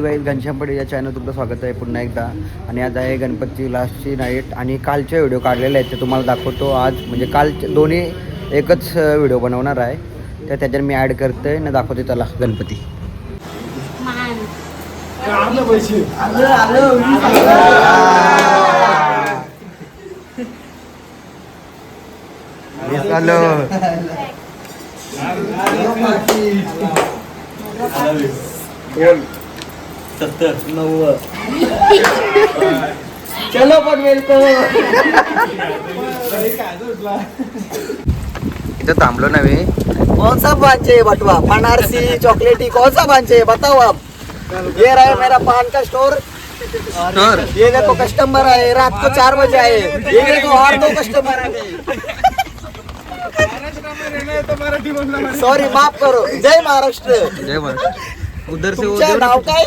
घनश्यामपडी या चॅनल तुमचं स्वागत आहे पुन्हा एकदा. आणि आज आहे गणपती लास्टची नाईट आणि कालचे व्हिडिओ काढलेले आहेत ते तुम्हाला दाखवतो आज. म्हणजे कालचे दोन्ही एकच व्हिडिओ बनवणार आहे तर त्याच्यात मी ॲड करते ना दाखवते त्याला गणपती. चलो पण इथं थांबलो ना मी. कौन सा पान चाहिए बटवा? बनारसी चॉकलेटी कौन सा पान चाहिए बताओ आप. ये रहा है मेरा पान का स्टोर. ये देखो कस्टमर आए रात को 4 बजे आए. ये देखो और 2 कस्टमर आ गए. सॉरी माफ करो. जय महाराष्ट्र. जय महाराष्ट्र. उधर से उधर नाव काय?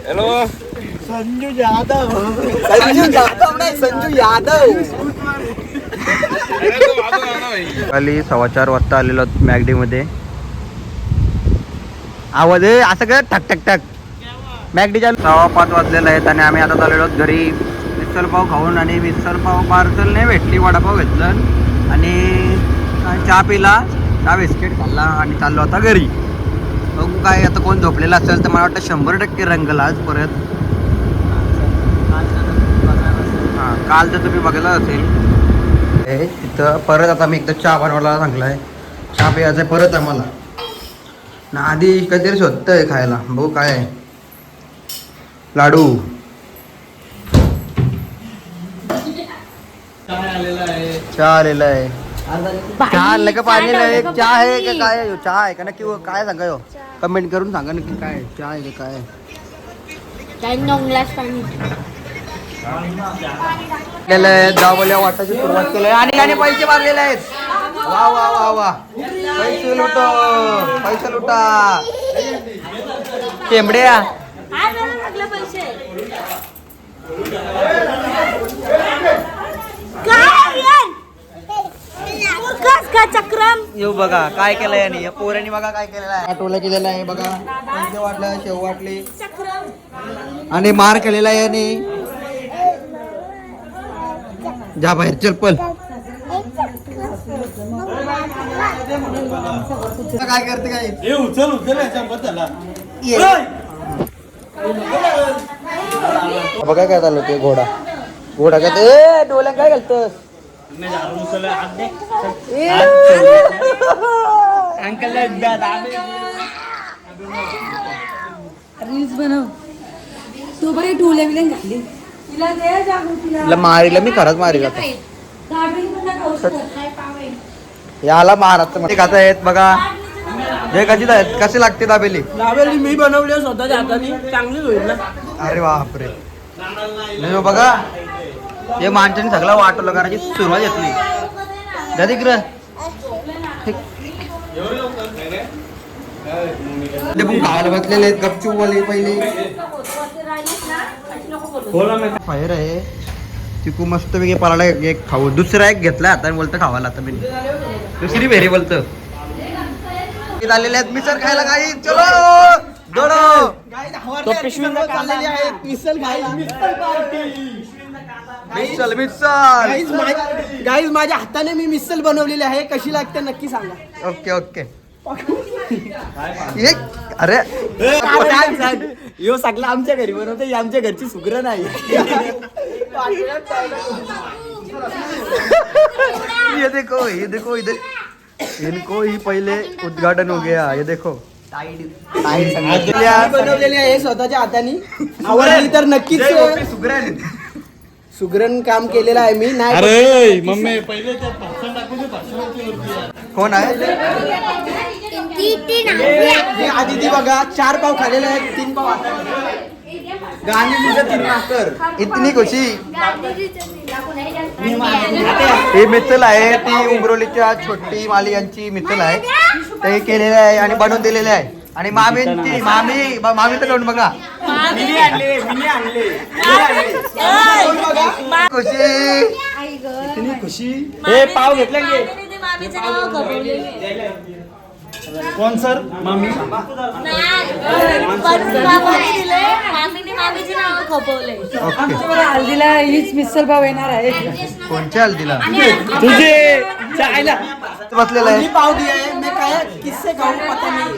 हेलो संजू यादव. संजू यादव नाही संजू यादव. खाली 4:15 वाजता आलेलो मॅगडी मध्ये. आवाज आहे असं काय ठक ठक ठक. मॅगडीच्या 5:15 वाजलेले आहेत आणि आम्ही आता चाललेलो घरी. मिसळ पाव खाऊन आणि मिसळ पाव पार्सल नाही भेटली, वडापाव घेतलं आणि चहा पिला, चहा बिस्किट खाल्ला आणि चाललो आता घरी. बघू काय आता कोण झोपलेला असेल तर मला वाटतं 100% रंगला आज परत. हां काल तर तुम्ही बघायला असेल तिथं परत. आता मी एकदा चहा बनवायला सांगलाय. चहा प्यायचा आहे परत आम्हाला ना. आधी काहीतरी शोधतंय खायला. बघू काय आहे. लाडू चहा आलेला आहे. चहा आणलं का पाणी नाही? चहा आहे का काय? चहा आहे का नक्की काय सांगा हो? कमेंट करून सांगा नक्की काय चहा आहे का काय. दाबल्या वाटायची सुरुवात केली आणि पैसे मारलेले आहेत. वा वा वा वा. पैसे लुटो पैसे लुटा केंबड्या. चक्रम येऊ बघा काय केलंय आणि या पोरांनी बघा काय केलेलं आहे. आठवलं केलेलं आहे बघा. पैसे वाटलं, शेव वाटले आणि मार केलेला आहे. आणि जा बाहेर चल पल. काय करते काय बघा काय चालू ते घोडा घोडा काय ते डोल्या काय घालतोस? रील्स बनव तू बरी डोले बिले घातली तिला मारीला मी खरंच मारी जातो. याला महाराष्ट्र मध्ये खात आहेत बघा. हे कशी आहेत कसे लागते दाबेली? दाबेली मी बनवली स्वतःच्या हाताने, चांगलीच होईल ना. अरे बापरे. नाही बघा हे माणसाने सगळं वाटवलं करायची सुरुवात घेतली. दादिग्र खायला बसलेले आहेत गपचूप वाले. पहिले बाहेर आहे चिकू मस्त वेगळे पाला एक खाऊ. दुसरा एक घेतला आता बोलतं खावाला. आता मी दुसरी भेरी बोलतं आलेले आहेत मिसळ खायला. काही चलो दोडो पिशवी आहे मिसल खायला. मिसल मिसल गाईज माझ्या हाताने मी मिसल बनवलेली आहे. कशी लागते नक्की सांगा. Okay okay. अरे यो सगळं आमच्या घरी बनवते. आमच्या घरची सुग्रण आहे. ये देखो इधर इनको ही पहिले उद्घाटन हो गया. ये देखो बनवलेली आहे स्वतःच्या हाताने. आवडली तर नक्कीच. सुग्रण काम केलेलं आहे मी. नाही अरे मम्मी पहिले कोण आहे? आदिती बघा 4 पाव खाल्लेले आहेत. 3 पाव आता गाणी तुझं 3 माकर. इतनी खुशी. ही मिसल आहे ती उमरोलीच्या छोटी माली यांची मिसल आहे. ते केलेलं आहे आणि बनवून दिलेले आहे. आणि मामींची मामी तर दोन बघा खुशी. हे पाव घेतले कोण सर मामी आमच्यावर हल्दीला हीच मिसळ पाव येणार आहे. कोणच्या हल्दीला तुझे चायला बसलेला आहे. पाव दिया है मैं काय किससे खाऊ पता नहीं.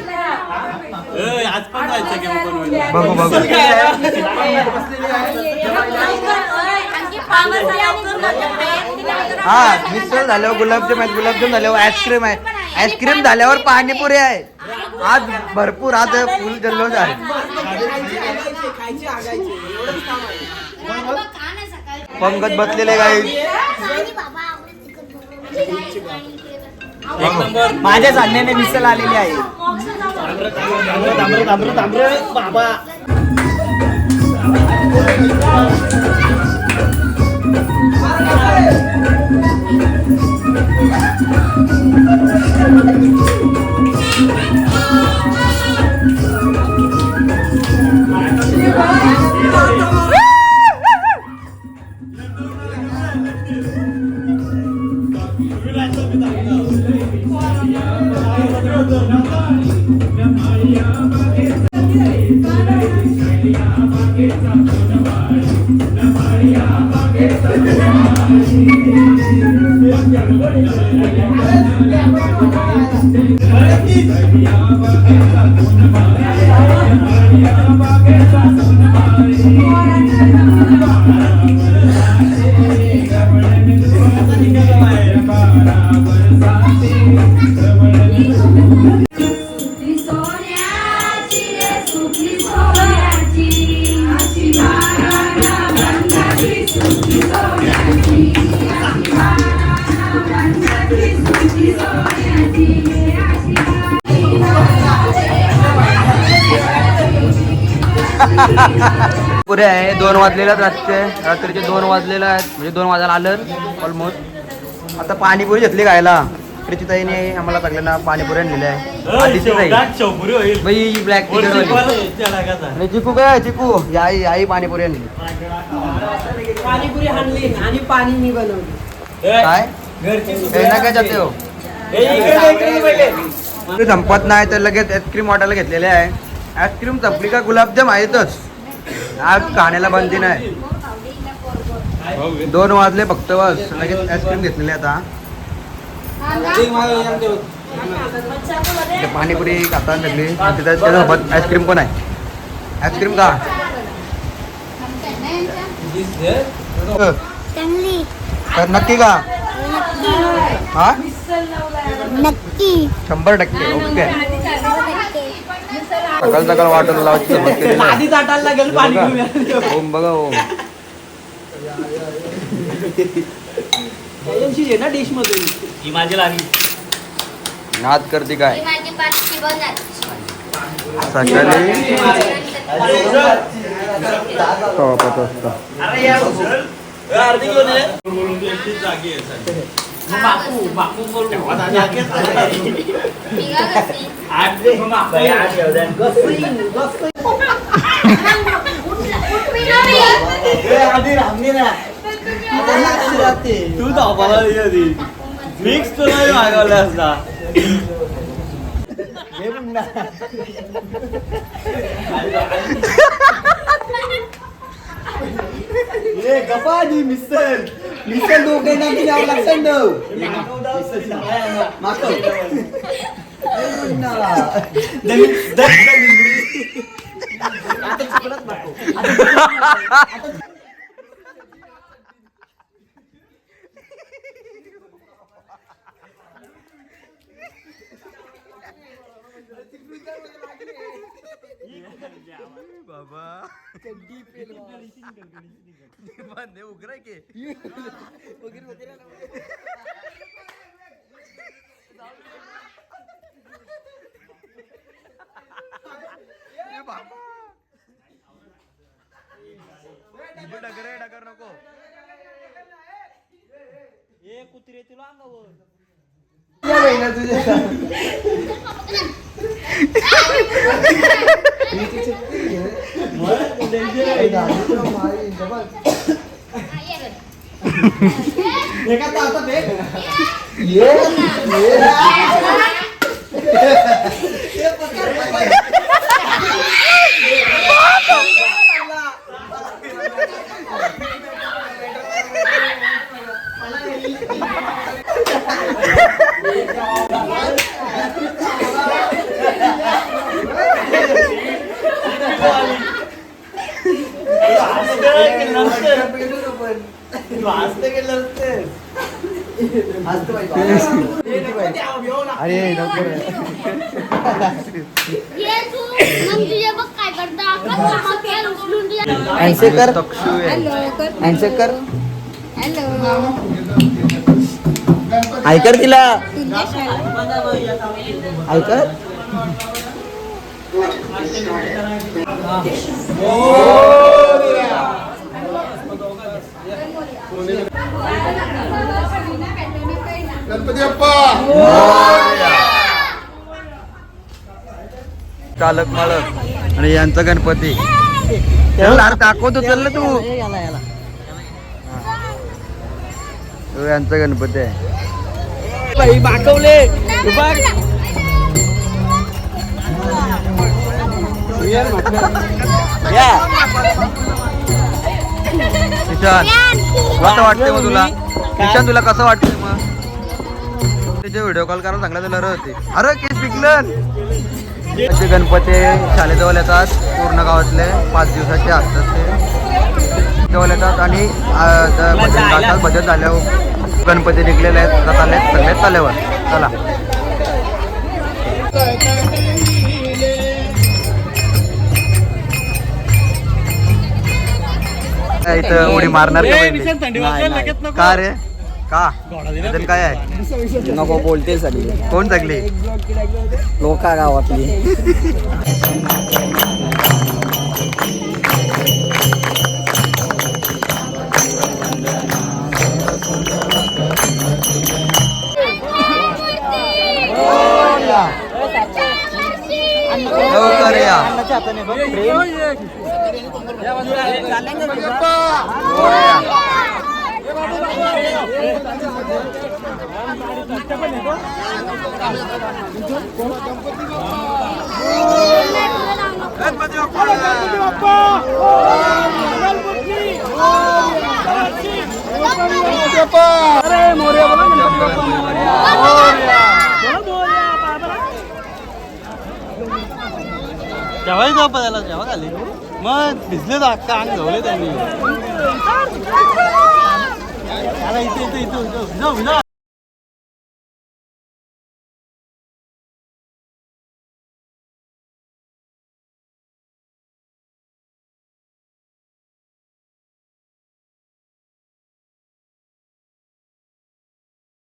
आज पण जायचं की बघू बघू हा मिसळ झाल्यावर गुलाबजाम आहेत, गुलाबजाम झाल्यावर आईस्क्रीम आहे, आईस्क्रीम झाल्यावर पाणीपुरी आहे. आज भरपूर आज फुल जल्लोष आहे. खायचे आगायचे एवढंच काम आहे. पंकज बसलेले काही माझ्या सांगण्याने मिसल आलेली आहे. बाबा पुरे आहे 2 वाजलेला रात्रीचे 2 वाजलेला आहेत, म्हणजे 2 वाजायला आलं ऑलमोस्ट. आता पाणीपुरी घेतली खायला. प्रीती ताईने आम्हाला सगळ्यांना पाणीपुरी आणलेली आहे. आधीची जाईल बाई ब्लॅक टी चिकू काय चिकू आई आई पाणीपुरी आणली. पाणीपुरी आणली आणि पाणी मी बनवली. काय काय जाते हो संपत नाही तर लगेच आईस्क्रीम वाटायला घेतलेले आहे. आईस्क्रीम संपली का गुलाबजाम आहेतच. आज खाण्याला बंदी नाही. 2 वाजले फक्त बस लगेच आईस्क्रीम घेतलेली आता. पाणीपुरी खाता सगळी तिथं त्याच्यासोबत आईस्क्रीम पण आहे. आईस्क्रीम का तर नक्की का हा नक्की 100% ओके. सकाळ सकाळ वाटून लावायची सुरुवात केलेली आहे. आधी ताटायला लागेल पाणीपुरी. ओम बघा ओम आहे ना डिश मध्ये ही माझी लागली. नाद करते काय माझी पाचशे बनत सकाळी 5 वाजता. बापू तू धावपाला मिक्स तो नाही मागवला असता. गपादी मिसल मिसल दोघांना मी नाव लक्षात बाबा उघरा के डगर नको ए कुत्रे तुला अंगावर अरे नको रे. ये तू मग तुझे बघ काय करता मग उचलून तुझ्या हँडशेक कर. हँडशेक कर. ऐकर तिला ऐकर. चालक मालक आणि यांचा गणपती त्याला दाखवतो चल ना तू. तो यांचा गणपती आहे. बाकवले किशन कसं वाटतंय मग तुला? किशन तुला कसं वाटतंय मग? त्याचे व्हिडिओ कॉल करायला सांगला तुला होते. अरे केस पिकलं. असे गणपती शाळेजवळ येतात पूर्ण गावातले 5 दिवसाचे असतात ते जवळ येतात आणि भजन गातात. भजन झाल्यावर गणपती निघलेले आहेत जात आले सगळे तलेवर. चला इथं उडी मारणार का पहिले? का रे का भजन काय आहे? नको बोलते सगळी कोण जगली? लोका गावातली. लवकर या. जेव्हाही जाऊ त्याला जेव्हा खाली मग भिजले तर अख्खा अंग धवले त्यांनी. इथे इथे इथे जाऊ